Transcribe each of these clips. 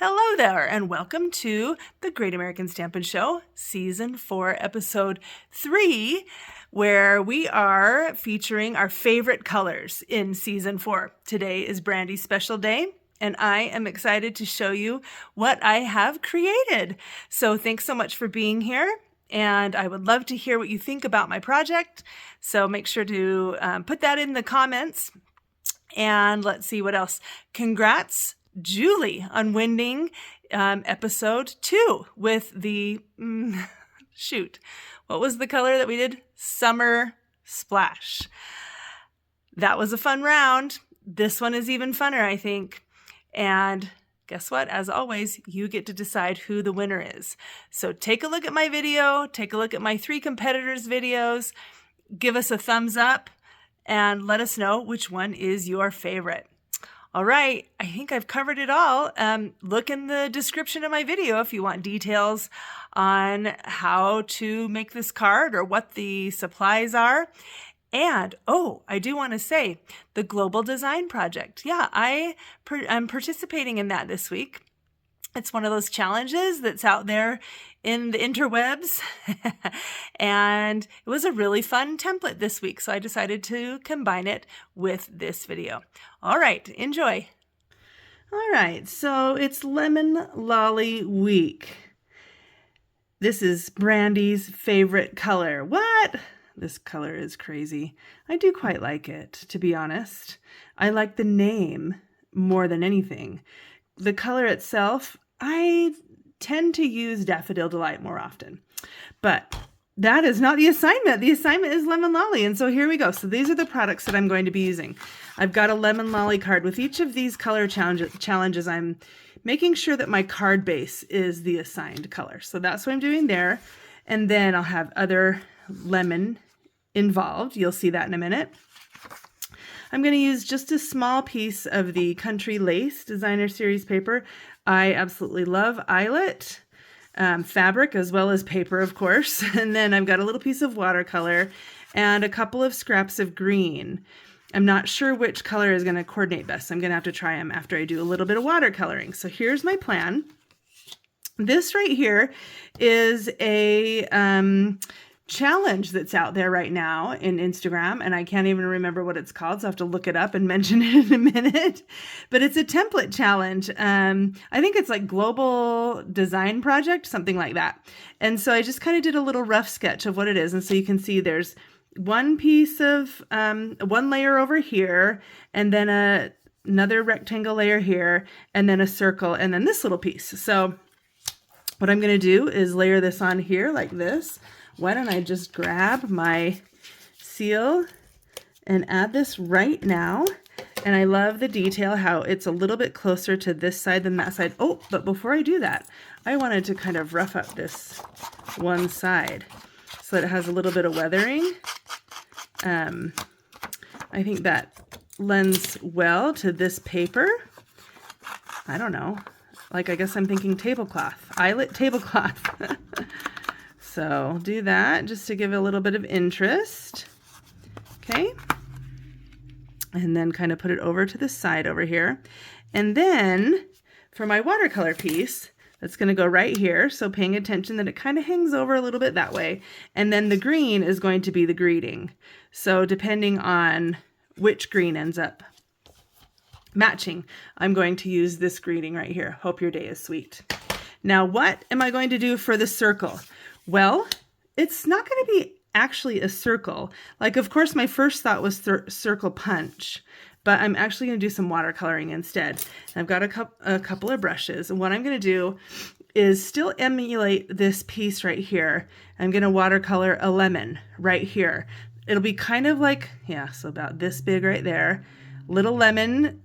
Hello there, and welcome to the Great American Stampin' Show, Season 4, Episode 3, where we are featuring our favorite colors in Season 4. Today is Brandy's special day, and I am excited to show you what I have created. So thanks so much for being here, and I would love to hear what you think about my project. So make sure to put that in the comments, and let's see what else. Congrats, Julie, on winning episode 2 with the, what was the color that we did? Summer Splash. That was a fun round. This one is even funner, I think. And guess what? As always, you get to decide who the winner is. So take a look at my video, take a look at my 3 competitors' videos, give us a thumbs up, and let us know which one is your favorite. All right, I think I've covered it all. Look in the description of my video if you want details on how to make this card or what the supplies are. And, I do want to say, the Global Design Project. Yeah, I'm participating in that this week. It's one of those challenges that's out there in the interwebs. And it was a really fun template this week, so I decided to combine it with this video. All right, enjoy. All right, so it's Lemon Lolly Week. This is Brandy's favorite color. What? This color is crazy. I do quite like it, to be honest. I like the name more than anything. The color itself, I tend to use Daffodil Delight more often, but that is not the assignment. The assignment is Lemon Lolly, and so here we go. So these are the products that I'm going to be using. I've got a Lemon Lolly card. With each of these color challenges, I'm making sure that my card base is the assigned color. So that's what I'm doing there, and then I'll have other lemon involved. You'll see that in a minute. I'm going to use just a small piece of the Country Lace Designer Series paper. I absolutely love eyelet fabric as well as paper, of course. And then I've got a little piece of watercolor and a couple of scraps of green. I'm not sure which color is going to coordinate best. I'm going to have to try them after I do a little bit of watercoloring. So here's my plan. This right here is a challenge that's out there right now in Instagram, and I can't even remember what it's called, so I have to look it up and mention it in a minute. But it's a template challenge. I think it's like Global Design Project, something like that. And so I just kind of did a little rough sketch of what it is. And so you can see there's one piece of one layer over here, and then another rectangle layer here, and then a circle, and then this little piece. So what I'm going to do is layer this on here like this. Why don't I just grab my seal and add this right now? And I love the detail, how it's a little bit closer to this side than that side. Oh, but before I do that, I wanted to kind of rough up this one side so that it has a little bit of weathering. I think that lends well to this paper. I don't know. Like, I guess I'm thinking tablecloth, eyelet tablecloth. So do that just to give it a little bit of interest. Okay. And then kind of put it over to the side over here. And then for my watercolor piece, that's going to go right here. So paying attention that it kind of hangs over a little bit that way. And then the green is going to be the greeting. So depending on which green ends up matching, I'm going to use this greeting right here. Hope your day is sweet. Now, what am I going to do for the circle? Well, it's not going to be actually a circle. Like, of course, my first thought was circle punch, but I'm actually going to do some watercoloring instead. And I've got a couple of brushes. And what I'm going to do is still emulate this piece right here. I'm going to watercolor a lemon right here. It'll be kind of like, yeah, so about this big right there. Little lemon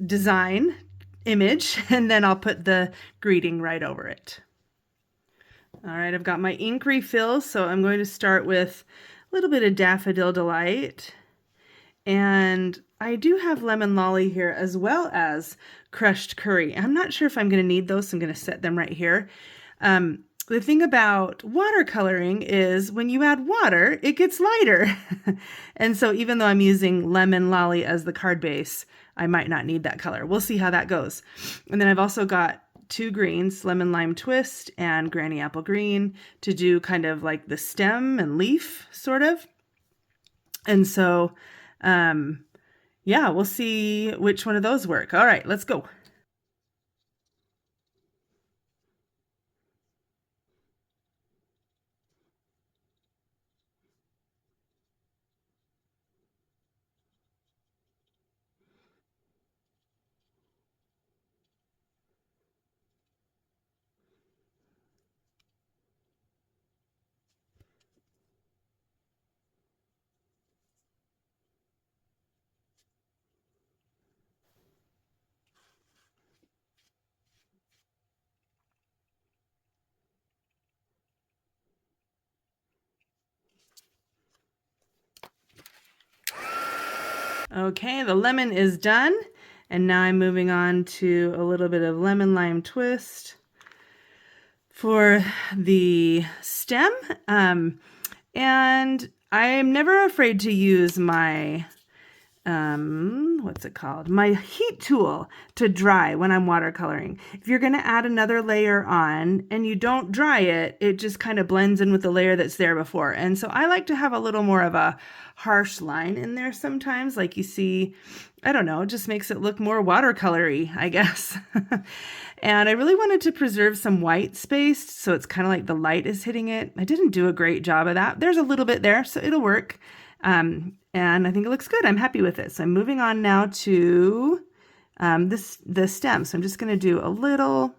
design image, and then I'll put the greeting right over it. All right, I've got my ink refill, so I'm going to start with a little bit of Daffodil Delight. And I do have Lemon Lolly here as well as Crushed Curry. I'm not sure if I'm going to need those, so I'm going to set them right here. The thing about watercoloring is when you add water, it gets lighter. And so even though I'm using Lemon Lolly as the card base, I might not need that color. We'll see how that goes. And then I've also got 2 greens, Lemon Lime Twist and Granny Apple Green, to do kind of like the stem and leaf sort of. And so, yeah, we'll see which one of those work. All right, let's go. Okay, the lemon is done. And now I'm moving on to a little bit of Lemon Lime Twist for the stem. And I'm never afraid to use my, what's it called? My heat tool to dry when I'm watercoloring. If you're going to add another layer on and you don't dry it, it just kind of blends in with the layer that's there before. And so I like to have a little more of a harsh line in there sometimes, like you see, I don't know, it just makes it look more watercolory, I guess. And I really wanted to preserve some white space, so it's kind of like the light is hitting it. I didn't do a great job of that. There's a little bit there, so it'll work. And I think it looks good. I'm happy with it. So I'm moving on now to the stem. So I'm just going to do a little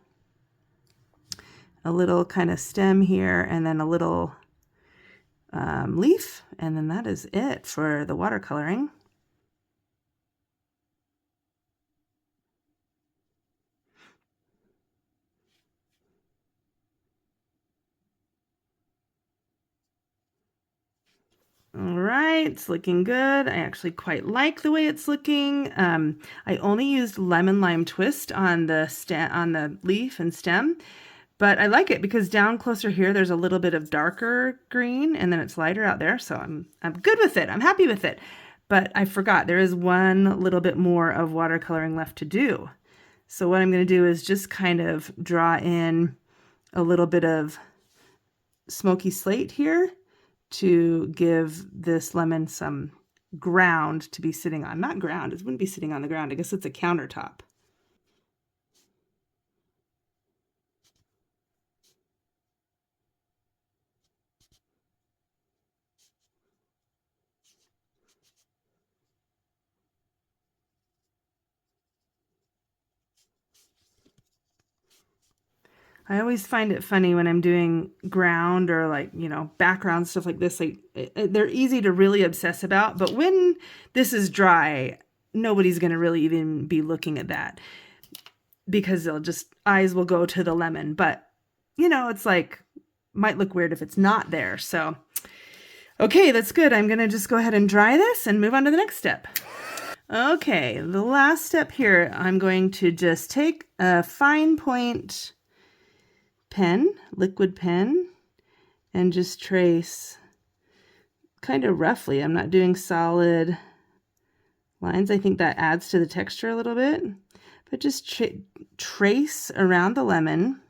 kind of stem here, and then a little leaf, and then that is it for the watercoloring. All right, it's looking good. I actually quite like the way it's looking. I only used Lemon Lime Twist on the leaf and stem, but I like it because down closer here there's a little bit of darker green, and then it's lighter out there. So I'm good with it. I'm happy with it. But I forgot there is one little bit more of watercoloring left to do. So what I'm going to do is just kind of draw in a little bit of smoky slate here to give this lemon some ground to be sitting on. Not ground, it wouldn't be sitting on the ground. I guess it's a countertop. I always find it funny when I'm doing ground or like, you know, background stuff like this. Like they're easy to really obsess about, but when this is dry, nobody's going to really even be looking at that because eyes will go to the lemon. But, you know, it's like, might look weird if it's not there. So, okay, that's good. I'm going to just go ahead and dry this and move on to the next step. Okay, the last step here, I'm going to just take a fine point pen, liquid pen, and just trace kind of roughly. I'm not doing solid lines. I think that adds to the texture a little bit, but just trace around the lemon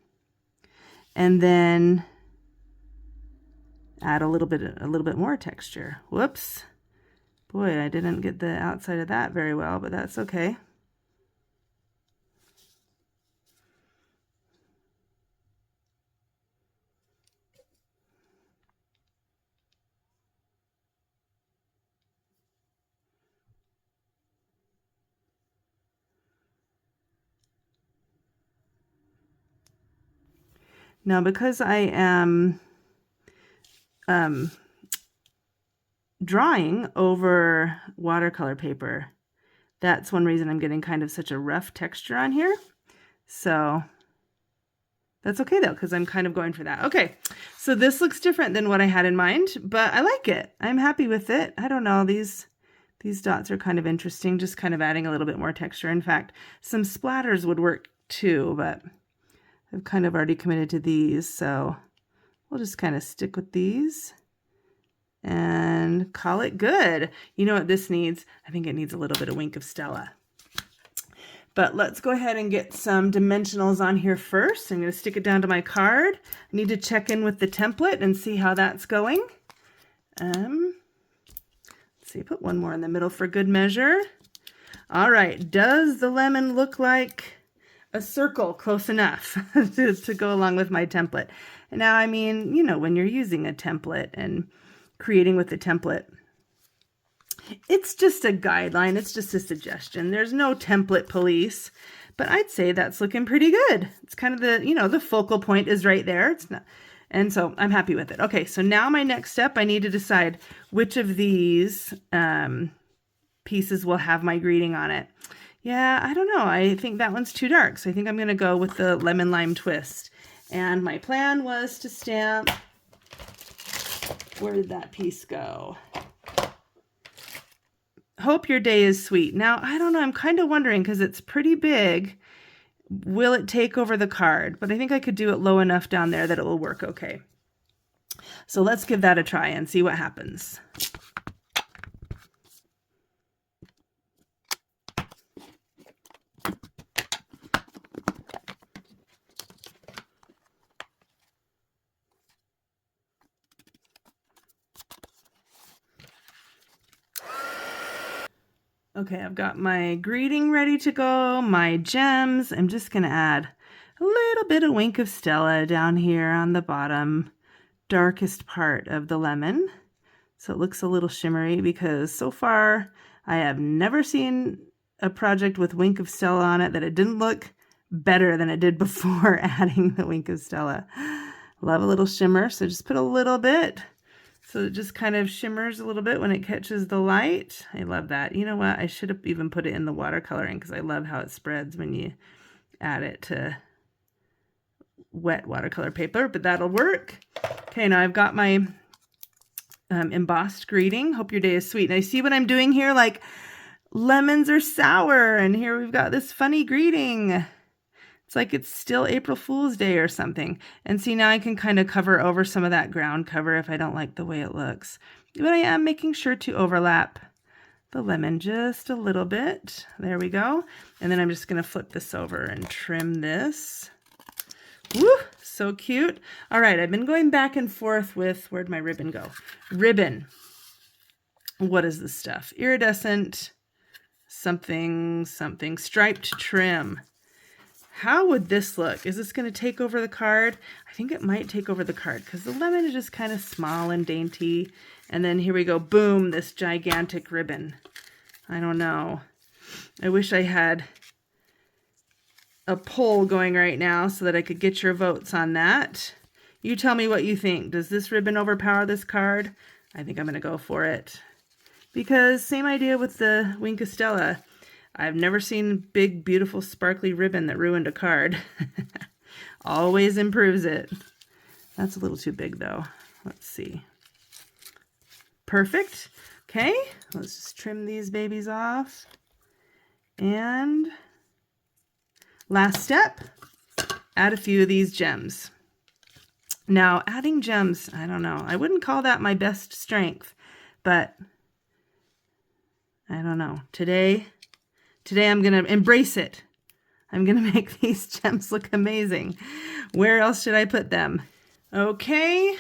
and then add a little bit more texture. Whoops. Boy, I didn't get the outside of that very well, but that's okay. Now, because I am drawing over watercolor paper, that's one reason I'm getting kind of such a rough texture on here. So that's okay though, because I'm kind of going for that. Okay, so this looks different than what I had in mind, but I like it. I'm happy with it. I don't know, these dots are kind of interesting, just kind of adding a little bit more texture. In fact, some splatters would work too, but I've kind of already committed to these, so we'll just kind of stick with these and call it good. You know what this needs? I think it needs a little bit of Wink of Stella. But let's go ahead and get some dimensionals on here first. I'm going to stick it down to my card. I need to check in with the template and see how that's going. Let's see, put one more in the middle for good measure. All right, does the lemon look like a circle close enough to go along with my template? And now, I mean, you know, when you're using a template and creating with the template, it's just a guideline. It's just a suggestion. There's no template police, but I'd say that's looking pretty good. It's kind of the, you know, the focal point is right there. It's not, and so I'm happy with it. Okay, so now my next step, I need to decide which of these pieces will have my greeting on it. Yeah, I don't know. I think that one's too dark, so I think I'm going to go with the lemon lime twist. And my plan was to stamp, where did that piece go? Hope your day is sweet. Now, I don't know. I'm kind of wondering because it's pretty big. Will it take over the card? But I think I could do it low enough down there that it will work okay. So let's give that a try and see what happens. Okay, I've got my greeting ready to go, my gems. I'm just going to add a little bit of Wink of Stella down here on the bottom, darkest part of the lemon. So it looks a little shimmery because so far I have never seen a project with Wink of Stella on it that it didn't look better than it did before adding the Wink of Stella. Love a little shimmer, so just put a little bit. So it just kind of shimmers a little bit when it catches the light. I love that. You know what? I should have even put it in the watercoloring because I love how it spreads when you add it to wet watercolor paper, but that'll work. Okay, now I've got my embossed greeting. Hope your day is sweet. And I see what I'm doing here, like lemons are sour, and here we've got this funny greeting. It's like it's still April Fool's Day or something. And see, now I can kind of cover over some of that ground cover if I don't like the way it looks. But I am making sure to overlap the lemon just a little bit. There we go. And then I'm just going to flip this over and trim this. Woo! So cute. All right, I've been going back and forth with, where'd my ribbon go? Ribbon. What is this stuff? Iridescent something, striped trim. How would this look? Is this going to take over the card? I think it might take over the card because the lemon is just kind of small and dainty. And then here we go. Boom, this gigantic ribbon. I don't know. I wish I had a poll going right now so that I could get your votes on that. You tell me what you think. Does this ribbon overpower this card? I think I'm going to go for it. Because same idea with the Wink of Stella. I've never seen big, beautiful, sparkly ribbon that ruined a card. Always improves it. That's a little too big, though. Let's see. Perfect. Okay, let's just trim these babies off. And last step, add a few of these gems. Now, adding gems, I don't know. I wouldn't call that my best strength, but I don't know. Today I'm going to embrace it. I'm going to make these gems look amazing. Where else should I put them? Okay,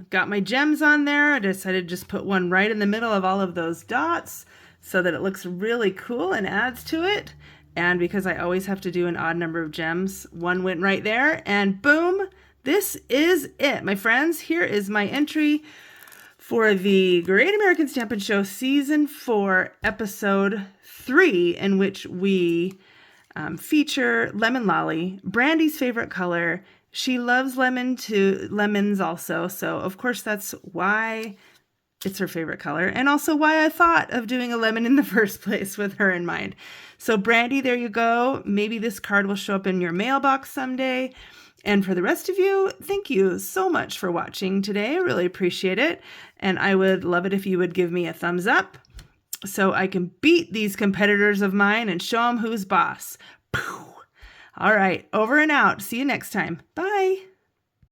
got my gems on there. I decided to just put one right in the middle of all of those dots so that it looks really cool and adds to it. And because I always have to do an odd number of gems, one went right there and boom, this is it, my friends. Here is my entry for the Great American Stampin' Show Season 4, Episode 3, in which we feature Lemon Lolly, Brandy's favorite color. She loves lemons also, so of course that's why it's her favorite color, and also why I thought of doing a lemon in the first place with her in mind. So Brandy, there you go. Maybe this card will show up in your mailbox someday. And for the rest of you, thank you so much for watching today. I really appreciate it. And I would love it if you would give me a thumbs up so I can beat these competitors of mine and show them who's boss. All right, over and out. See you next time. Bye.